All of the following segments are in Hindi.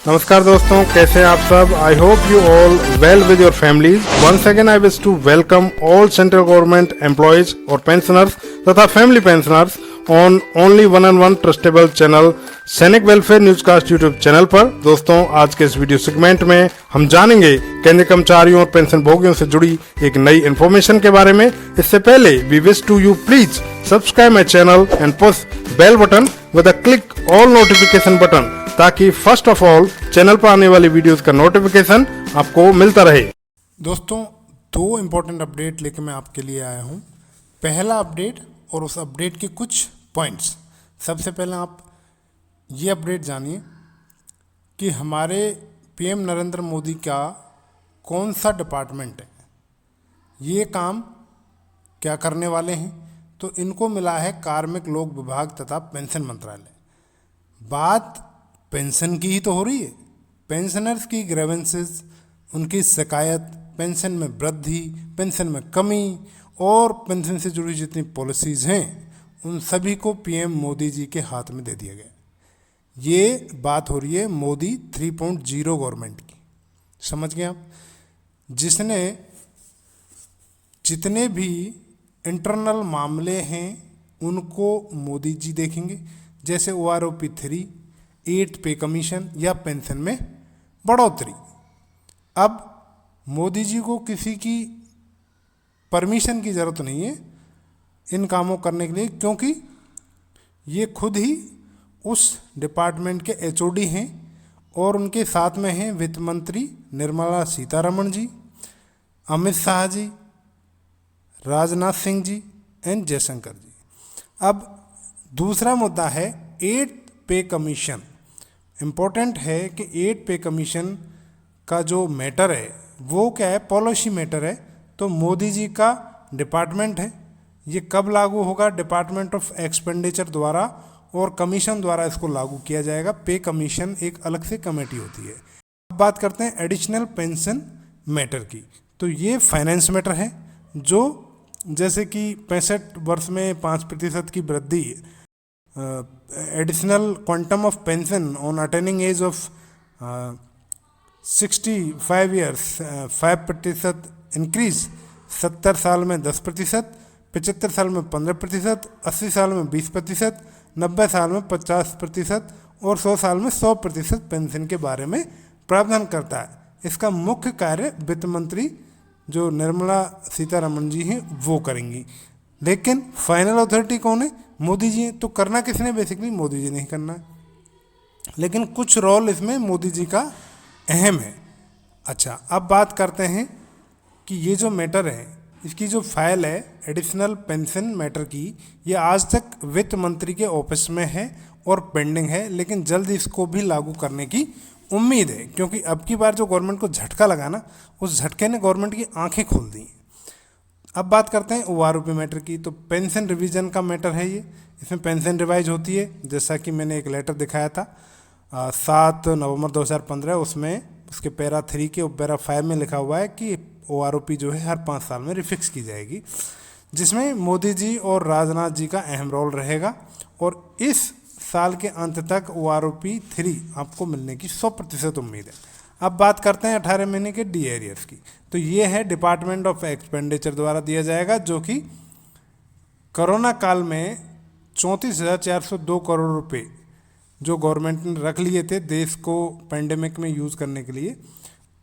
नमस्कार दोस्तों, कैसे हैं आप सब। I hope you all well with your families. Once again I wish to welcome all central government employees और पेंशनर्स तथा family pensioners on only one and one trustable channel Sainik welfare newscast YouTube channel पर। दोस्तों, आज के इस वीडियो सेगमेंट में हम जानेंगे केंद्रीय कर्मचारियों और पेंशन भोगियों से जुड़ी एक नई इन्फॉर्मेशन के बारे में। इससे पहले we wish to you please subscribe my channel and push bell button with a click all notification button, ताकि फर्स्ट ऑफ ऑल चैनल पर आने वाली वीडियोस का नोटिफिकेशन आपको मिलता रहे। दोस्तों, दो इम्पोर्टेंट अपडेट लेकर मैं आपके लिए आया हूँ। पहला अपडेट और उस अपडेट के कुछ पॉइंट्स। सबसे पहले आप ये अपडेट जानिए कि हमारे पीएम नरेंद्र मोदी का कौन सा डिपार्टमेंट है, ये काम क्या करने वाले हैं। तो इनको मिला है कार्मिक लोक विभाग तथा पेंशन मंत्रालय। बात पेंशन की ही तो हो रही है। पेंशनर्स की ग्रेवेंसेस, उनकी शिकायत, पेंशन में वृद्धि, पेंशन में कमी और पेंशन से जुड़ी जितनी पॉलिसीज़ हैं, उन सभी को पीएम मोदी जी के हाथ में दे दिया गया। ये बात हो रही है मोदी 3.0 गवर्नमेंट की। समझ गए आप। जिसने जितने भी इंटरनल मामले हैं उनको मोदी जी देखेंगे, जैसे OROP 3, 8th पे कमीशन या पेंशन में बढ़ोतरी। अब मोदी जी को किसी की परमिशन की ज़रूरत नहीं है इन कामों करने के लिए, क्योंकि ये खुद ही उस डिपार्टमेंट के HOD हैं और उनके साथ में हैं वित्त मंत्री निर्मला सीतारमण जी, अमित शाह जी, राजनाथ सिंह जी एंड जयशंकर जी। अब दूसरा मुद्दा है 8th पे कमीशन। इम्पोर्टेंट है कि 8th पे कमीशन का जो मैटर है वो क्या है, पॉलिसी मैटर है। तो मोदी जी का डिपार्टमेंट है, ये कब लागू होगा, डिपार्टमेंट ऑफ एक्सपेंडिचर द्वारा और कमीशन द्वारा इसको लागू किया जाएगा। पे कमीशन एक अलग से कमेटी होती है। अब बात करते हैं एडिशनल पेंशन मैटर की। तो ये फाइनेंस मैटर है, जो जैसे कि 65 वर्ष में 5% की वृद्धि, additional quantum of pension on attaining age of 65 years 5% increase, 70 साल में 10%, 75 साल में 15%, 80 साल में 20%, 90 साल में 50% और 100 साल में 100% पेंशन के बारे में प्रावधान करता है। इसका मुख्य कार्य वित्त मंत्री जो निर्मला सीतारमण जी हैं वो करेंगी। लेकिन फाइनल अथॉरिटी कौन है, मोदी जी। तो करना किसने, बेसिकली मोदी जी नहीं करना है, लेकिन कुछ रोल इसमें मोदी जी का अहम है। अच्छा, अब बात करते हैं कि ये जो मैटर है, इसकी जो फाइल है एडिशनल पेंशन मैटर की, ये आज तक वित्त मंत्री के ऑफिस में है और पेंडिंग है, लेकिन जल्द इसको भी लागू करने की उम्मीद है, क्योंकि अब की बार जो गवर्नमेंट को झटका लगा ना, उस झटके ने गवर्नमेंट की आंखें खोल दी। अब बात करते हैं OROP मैटर की। तो पेंशन रिवीजन का मैटर है ये। इसमें पेंशन रिवाइज होती है, जैसा कि मैंने एक लेटर दिखाया था 7 नवंबर 2015। उसमें उसके पैरा 3 के पैरा 5 में लिखा हुआ है कि OROP जो है हर 5 साल में रिफिक्स की जाएगी, जिसमें मोदी जी और राजनाथ जी का अहम रोल रहेगा। और इस साल के अंत तक OROP 3 आपको मिलने की 100% उम्मीद है। अब बात करते हैं 18 महीने के डी एरियर्स की। तो ये है डिपार्टमेंट ऑफ एक्सपेंडिचर द्वारा दिया जाएगा, जो कि कोरोना काल में 34,402 करोड़ रुपए जो गवर्नमेंट ने रख लिए थे देश को पेंडेमिक में यूज़ करने के लिए,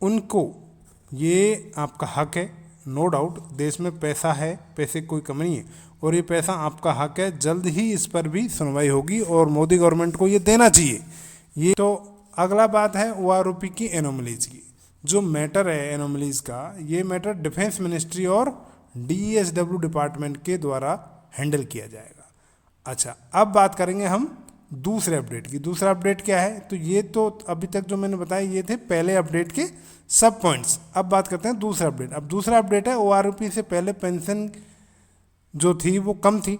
उनको ये आपका हक है। नो डाउट देश में पैसा है, पैसे कोई कमी नहीं है, और ये पैसा आपका हक है। जल्द ही इस पर भी सुनवाई होगी और मोदी गवर्नमेंट को ये देना चाहिए। ये तो अगला बात है OROP की एनोमलीज की। जो मैटर है एनोमलीज का, ये मैटर डिफेंस मिनिस्ट्री और DESW डिपार्टमेंट के द्वारा हैंडल किया जाएगा। अच्छा, अब बात करेंगे हम दूसरे अपडेट की। दूसरा अपडेट क्या है, तो ये तो अभी तक जो मैंने बताया ये थे पहले अपडेट के सब पॉइंट्स। अब बात करते हैं दूसरा अपडेट। अब दूसरा अपडेट है OROP से पहले पेंशन जो थी वो कम थी,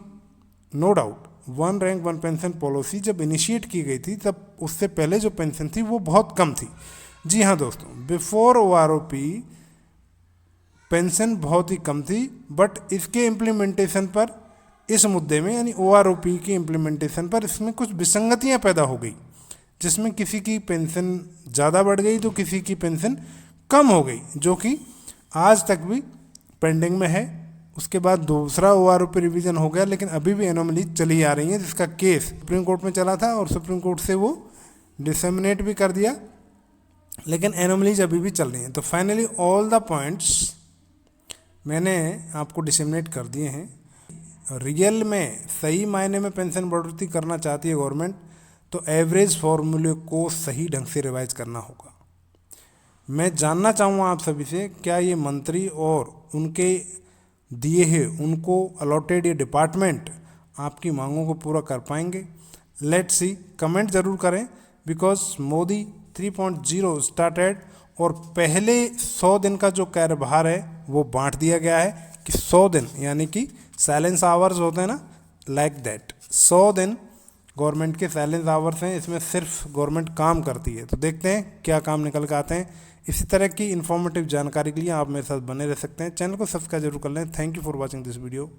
no doubt. 1 rank 1 pension policy जब इनिशिएट की गई थी, तब उससे पहले जो पेंशन थी वो बहुत कम थी। जी हाँ दोस्तों, बिफोर OROP पेंशन बहुत ही कम थी, बट इसके इम्प्लीमेंटेशन पर, इस मुद्दे में यानी OROP की इम्प्लीमेंटेशन पर इसमें कुछ विसंगतियाँ पैदा हो गई। जिसमें किसी की पेंशन ज़्यादा बढ़ गई तो किसी की पेंशन कम हो गई, जो कि आज तक भी पेंडिंग में है। उसके बाद दूसरा OROP रिवीजन हो गया, लेकिन अभी भी एनोमली चली आ रही है, जिसका केस सुप्रीम कोर्ट में चला था और सुप्रीम कोर्ट से वो डिसेमिनेट भी कर दिया, लेकिन एनोमलीज अभी भी चल रही हैं। तो फाइनली ऑल द पॉइंट्स मैंने आपको डिसेमिनेट कर दिए हैं। रियल में सही मायने में पेंशन बढ़ोतरी करना चाहती है गवर्नमेंट, तो एवरेज फॉर्मूले को सही ढंग से रिवाइज करना होगा। मैं जानना चाहूँगा आप सभी से, क्या ये मंत्री और उनके दिए हैं उनको अलॉटेड ये डिपार्टमेंट आपकी मांगों को पूरा कर पाएंगे? लेट्स सी, कमेंट ज़रूर करें, बिकॉज मोदी 3.0 स्टार्टेड और पहले 100 दिन का जो कार्यभार है वो बांट दिया गया है कि 100 दिन, यानी कि साइलेंस आवर्स होते हैं ना, लाइक दैट 100 दिन गवर्नमेंट के साइलेंस आवर्स हैं। इसमें सिर्फ गवर्नमेंट काम करती है। तो देखते हैं क्या काम निकल के आते हैं। इसी तरह की इन्फॉर्मेटिव जानकारी के लिए आप मेरे साथ बने रह सकते हैं। चैनल को सब्सक्राइब जरूर कर लें। Thank you for watching this video.